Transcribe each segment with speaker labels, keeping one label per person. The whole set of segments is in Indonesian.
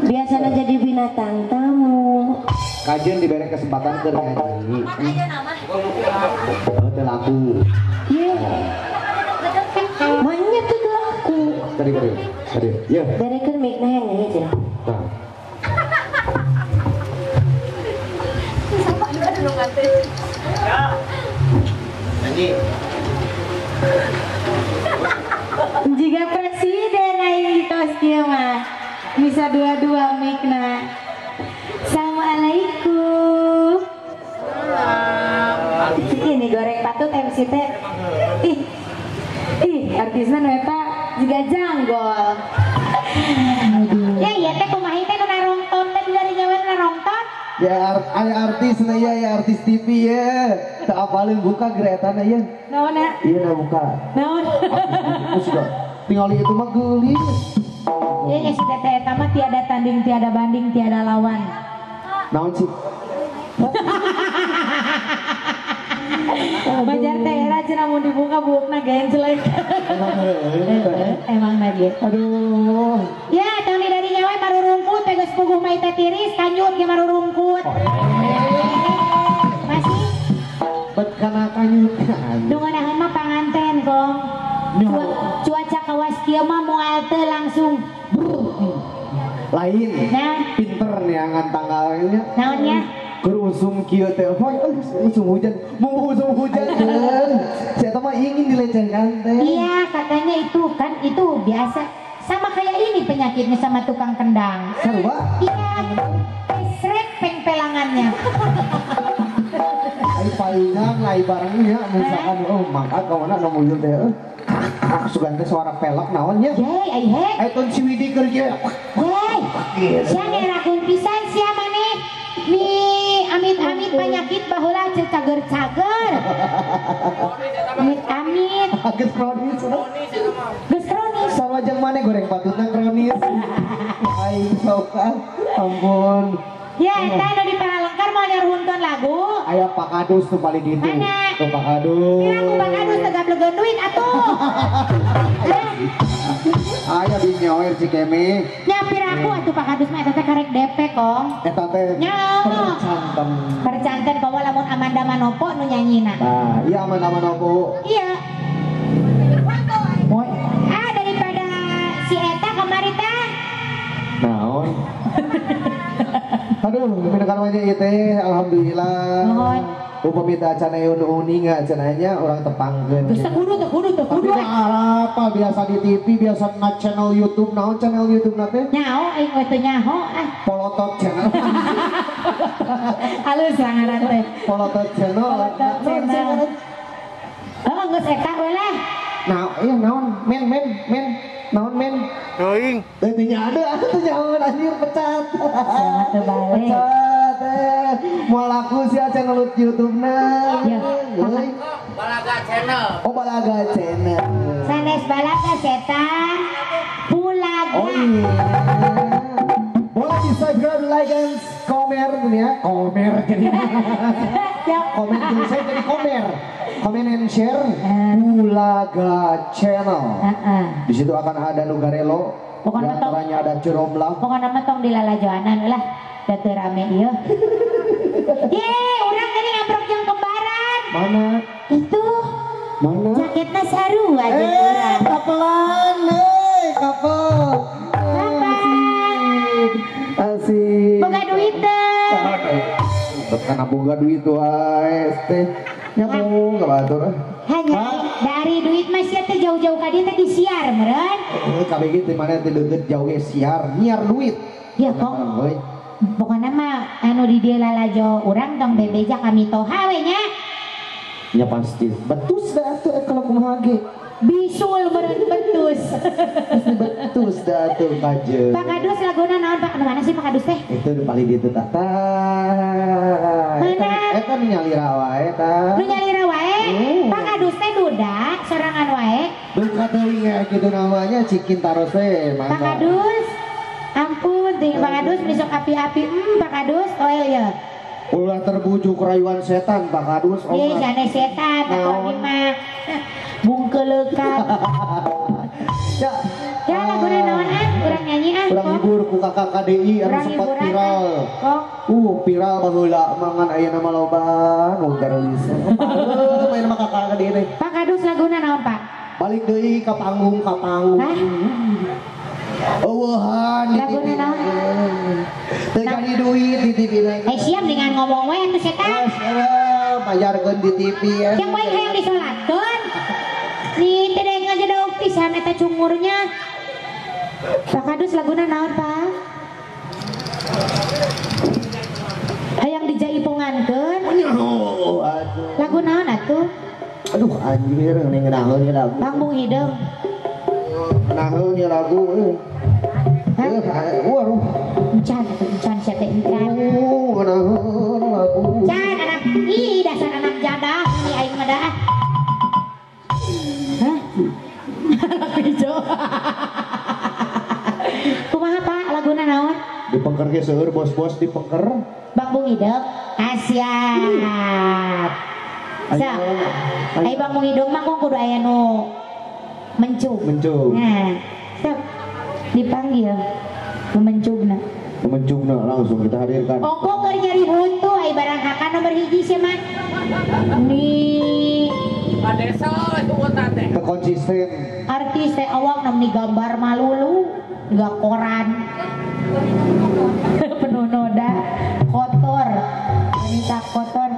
Speaker 1: Biasanya jadi binatang tamu.
Speaker 2: Kajian diberi kesempatan ke nyanyi. Oh, laku.
Speaker 1: Iya. Mainnya tuh laku.
Speaker 2: Tadi. Ya.
Speaker 1: Dari kan mic nah yang ini aja.
Speaker 2: Nah.
Speaker 1: Jika presiden aing di tos kieu mah bisa dua-dua mikna. Assalamualaikum. Ini goreng patut MC teh. Ih, artisna nu eta juga janggol. Ya iya teh kumaha teh nu narongton teh dari nyawa narongton.
Speaker 2: Ya artis na ya artis TV ya. Tak apalin buka geretan ya.
Speaker 1: Naonna?
Speaker 2: Iya na buka.
Speaker 1: Naon?
Speaker 2: Sudah. Tinggal itu mah geulis.
Speaker 1: Ya nya si teteh eta mah tiada tanding, tiada banding, tiada lawan.
Speaker 2: Naon sih?
Speaker 1: Bajar teh era cenah mun dibuka buukna gencelek. Emang na dia.
Speaker 2: Aduh.
Speaker 1: Ya, tahun ini dari nyawa marurungkut teh geus puguh mah teh tiris kanjut ge marurungkut. Masih
Speaker 2: Bet kana kanyut.
Speaker 1: dungunaheun mah panganten kong. Cuaca kawas kieu mah moal teu langsung
Speaker 2: lain.
Speaker 1: Nah,
Speaker 2: Pinter nih angan tanggalnya.
Speaker 1: naonnya?
Speaker 2: Kerusum kieu teh. Hoy, usum hujan. Mau usum hujan. Saya mah ingin dilecehkan teh.
Speaker 1: Iya, katanya itu kan itu biasa. Sama kayak ini penyakitnya sama tukang kendang.
Speaker 2: Sarua.
Speaker 1: Iya, srek pengpelangannya.
Speaker 2: Ai palingan lai barangnya misalkan mangkat ka mana nu muyul teh. Sugan teh suara pelak naon nya?
Speaker 1: Yey, ai he.
Speaker 2: Ai ton si Widi keur ieu.
Speaker 1: Yey. Sia ngerakeun pisan sia maneh. Ni amit-amit penyakit baheula cager-cager. Amit-amit.
Speaker 2: Geus kronis.
Speaker 1: Geus kronis.
Speaker 2: Sarua jeung maneh goreng patutna kronis. Ai sauka. Ampun.
Speaker 1: Ya, eta nu di Pangalengkar mau nyaruhunkeun lagu.
Speaker 2: Aya Pak Kadus tuh paling ditu.
Speaker 1: Mana?
Speaker 2: Tuh Pak Kadus.
Speaker 1: Kira ku Bang Adus teu gablegeun duit atuh.
Speaker 2: Aya di nyawer Cikeme.
Speaker 1: Nya piraku atuh Pak Kadus mah eta teh karek DP kong.
Speaker 2: Eta teh
Speaker 1: Nyaho.
Speaker 2: percanten.
Speaker 1: Percanten komo lamun Amanda Manopo nu nyanyina.
Speaker 2: Nah, iya aman-aman aku.
Speaker 1: Iya.
Speaker 2: Moy.
Speaker 1: Daripada si eta kamari teh.
Speaker 2: Naon? Aduh, mendengar wajah itu, alhamdulillah.
Speaker 1: Mohon.
Speaker 2: Upami cenah uni nggak cenahnya orang tepangkeun.
Speaker 1: Geus teu kudu.
Speaker 2: Tapi apa biasa di TV, biasa na channel YouTube, naon channel YouTube nate?
Speaker 1: Nyaho aing we teu nyaho
Speaker 2: Polotot channel.
Speaker 1: Halus langaran teh.
Speaker 2: Polotot channel.
Speaker 1: Polotot channel. Oh, geus eta we lah.
Speaker 2: Nah, iya naon? Men. Naon men?
Speaker 3: Doing.
Speaker 2: Teu ada anjir pecat.
Speaker 1: Jangan teu balik.
Speaker 2: Pecat. Mau laku sih channel YouTube-na.
Speaker 1: Ya.
Speaker 3: Balaga channel.
Speaker 2: Oh, Balaga channel.
Speaker 1: Sanes balaga setan. Pulaga.
Speaker 2: Oh iya. Boleh di subscribe, like, and komer ya. Komer jadi. Komen dulu saya jadi komer. Comment and share. Bulaga channel. Di situ akan ada Nugarelo. Di antaranya ada Ciromlah.
Speaker 1: Pokoknya mah tong dilalajoanan lah. Da teu rame ieu. Ye, urang tadi ngabrok jeung kembaran.
Speaker 2: Mana?
Speaker 1: Itu.
Speaker 2: Mana?
Speaker 1: Jaketna sarua jeung urang.
Speaker 2: Kapelan, kapel. Asik.
Speaker 1: Boga duit teh.
Speaker 2: Karena boga duit wae teh. Nyambung ka batur.
Speaker 1: Hanya dari jauh ka dieu teh disiar meureun.
Speaker 2: KBG teh mana teh deukeut jauh ge siar nyiar duit.
Speaker 1: Ya kok. Pokoknya mah anu di dieu lalajo urang tong bebeja kami toha we nya.
Speaker 2: Ya pasti. Betus dah atuh kalau kumaha ge.
Speaker 1: Bisul meureun betus.
Speaker 2: Pasti betus dah atuh kaje.
Speaker 1: Pak Kadus laguna naon Pak? Mana sih Pak Kadus teh?
Speaker 2: Itu nu paling ditu tah. Eta nu nyalira wae tah.
Speaker 1: Nu nyalira wae. Pak Kadus teh duda sorangan wae.
Speaker 2: Duka teuing ya kitu namanya cikin taros we
Speaker 1: Pak Kadus. Ampun, ting Pak Kadus besok api-api. Pak Kadus oil ya.
Speaker 2: Ulah terbujuk rayuan setan Pak Kadus.
Speaker 1: Ih, jane setan, tapi mah bungkeulekan. Ya laguna naon urang nyanyi
Speaker 2: Urang hibur ku kakak KDI anu sempat viral.
Speaker 1: Kok
Speaker 2: Viral baheula mangan aya nama loba nu garelis. Main mah kakak KDI teh.
Speaker 1: Pak Kadus laguna naon Pak?
Speaker 2: Balik deui ka panggung. Eueuhan
Speaker 1: laguna naon?
Speaker 2: Teu jadi duit di TV lagi.
Speaker 1: Siap dengan ngomong we atuh setan.
Speaker 2: Bayarkeun di TV ya.
Speaker 1: Yang bae hayang disolatkeun. Ni teh aja daog pisan eta cungurnya. Pak Kadus laguna naon Pak? Hayang dijaipungankeun.
Speaker 2: Aduh.
Speaker 1: Lagu naon atuh?
Speaker 2: Aduh anjir ning ngeunaheun ieu lagu.
Speaker 1: Panggung hideung.
Speaker 2: Ngeunaheun ieu lagu. Waduh.
Speaker 1: Encan sia teh encan.
Speaker 2: Ngeunaheun lagu.
Speaker 1: Can anak dasar anak jadah ini aing mah dah. Hah? Anak hijau. Kumaha Pak laguna naon?
Speaker 2: Dipengker ge seueur bos-bos dipengker.
Speaker 1: Panggung hideung. Siap. Sa. Ai panggung hideung mah kok kudu aya nu mencug. Nah, siap. Dipanggil nu mencugna.
Speaker 2: Mencugna langsung kita hadirkan.
Speaker 1: Ongko keur nyari huntu ai barang hakan nomor hiji sia mah. Nih
Speaker 3: Desa itu kota teh.
Speaker 2: Konsisten.
Speaker 1: artis teh awak namni gambar malulu gak koran. Penuh noda kotor wanita kotor.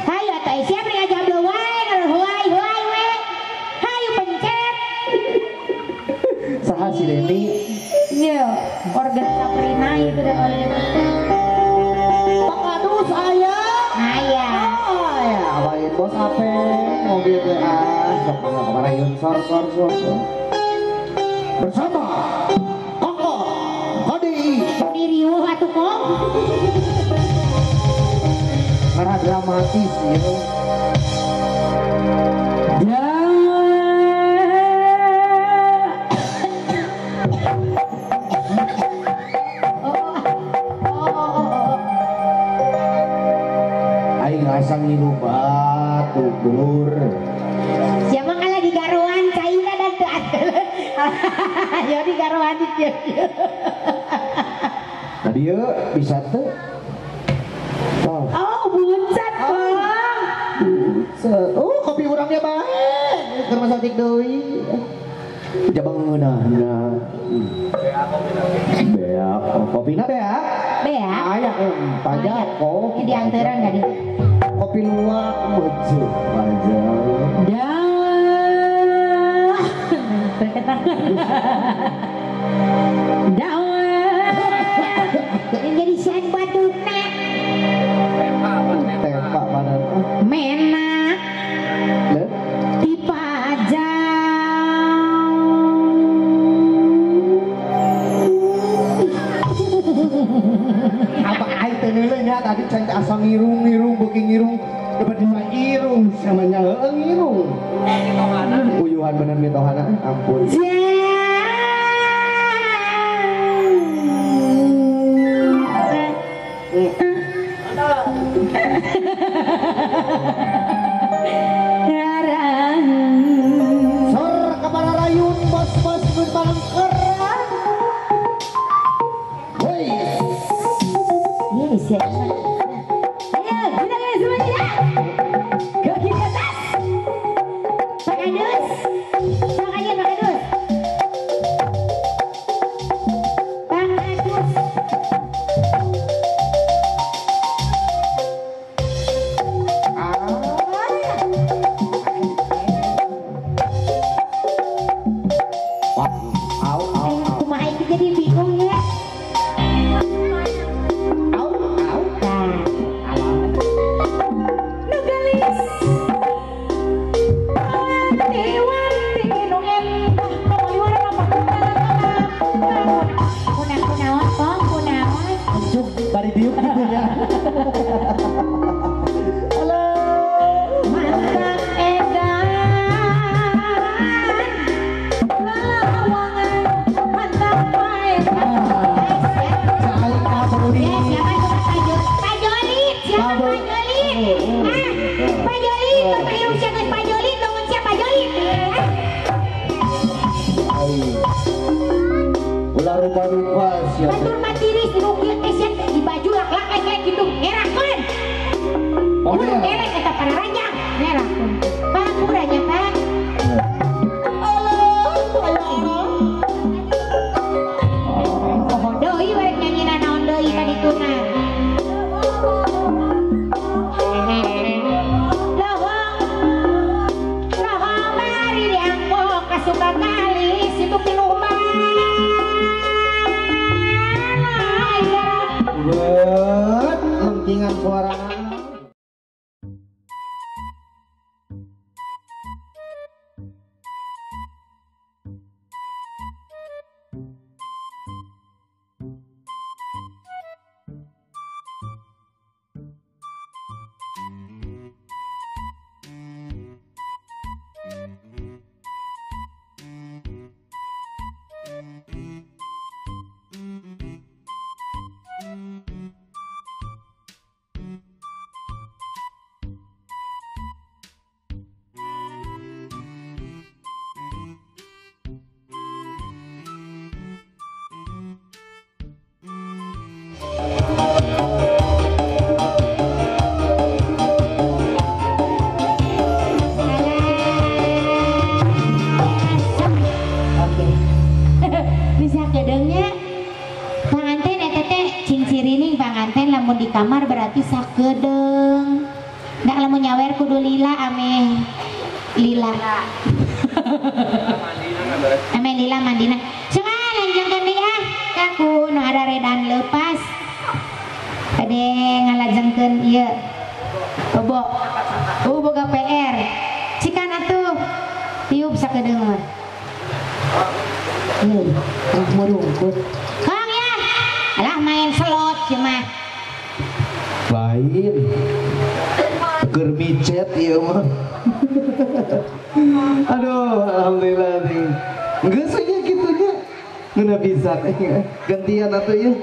Speaker 1: Hayu atuh siap nih aja belum wae kalau huai we. Hayu pencet.
Speaker 2: Saha si Deni?
Speaker 1: Iya, organ Sabrina itu dah oleh.
Speaker 2: Pak Kadus aya.
Speaker 1: Aya.
Speaker 2: Oh ya, awain bos ape mobil teh sok kamaraeun sor. Bersama Koko Kodi
Speaker 1: Diriuh atuh kok.
Speaker 2: karena dramatis gitu. Aing asa ngilu batu blur.
Speaker 1: Siapa kalah di garuan Caina dan tuan. Ya di garuan di dia.
Speaker 2: Nah dia bisa tuh.
Speaker 1: Oh buncat kong.
Speaker 2: Oh kopi urangnya baik. Keur masatik deui. Jabang ngeunahna. Beak, kopina beak.
Speaker 1: Bea.
Speaker 2: Aya pajak kok.
Speaker 1: Ini diantaran gak di?
Speaker 2: Kopi luwak meuceu pajak.
Speaker 1: Dah. Berketangan. Dah. Yang jadi sian batukna.
Speaker 2: Tempak pada
Speaker 1: Menak
Speaker 2: le apa aing teh neuleuh nya tadi cai asa ngirung beuki ngirung dapat dina irung samanya heueuh ngirung uyuhan bener mitohana ampun sor kamana rayun bos-bos mun palengkeran woi
Speaker 1: Yes, ya. Ayo, kita lihat semuanya. Kaki ke atas. Pak Kadus. Pak Kadus.
Speaker 2: dari diuk gitu ya. Halo.
Speaker 1: Mantap edan lawangan mantap baik.
Speaker 2: Sekali kaburi.
Speaker 1: Siapa itu Pak Jolit? Siapa Pak Jolit? Pak Jolit, Bapak Ibu siapa Pak Jolit? Lawan siapa Pak Jolit?
Speaker 2: Ulah rupa-rupa siapa?
Speaker 1: Batur matiris di rupiah keset di baju lak-lak kayak gitu. Merah kan? Udah kelek kata para raja. Merah kan? Pak, murahnya Pak. Doi barek nyanyi naon doi tadi tuna. Lohong bari diangkok kasuka kali situ piluman.
Speaker 2: Buat lengkingan suara.
Speaker 1: Bisa gedengnya panganten eta teh cing cirining panganten lamun di kamar berarti sakedeng. Nggak lamun nyawer kudu lila ame lila. Ame lila mandina. Sungai lanjutkan deh ah. Kaku nu ada redan lepas. Ade ngalajengkeun ieu. Bobo. Boga PR. Cikan atuh. Tiup sakedeng mah.
Speaker 2: Mau rumput.
Speaker 1: Kang ya, alah main slot cuma.
Speaker 2: Lain. Keur micet ieu mah. Aduh, alhamdulillah nih. Geus aja kitu nya. Ngeuna bisa gantian atuh ieu.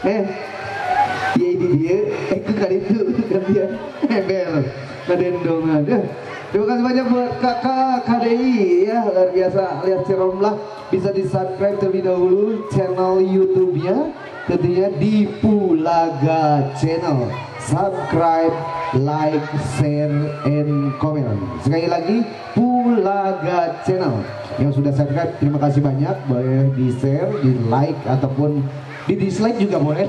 Speaker 2: Ya ini dia, ke kali itu gantian. Ember. Ngadendongan. Terima kasih banyak buat kakak KDI ya, luar biasa. Lihat Ciromlah bisa di subscribe terlebih dahulu channel YouTube-nya tentunya di Pulaga Channel. Subscribe, like, share, and comment. Sekali lagi Pulaga Channel. Yang sudah subscribe terima kasih banyak. Boleh di share, di like ataupun di dislike juga boleh.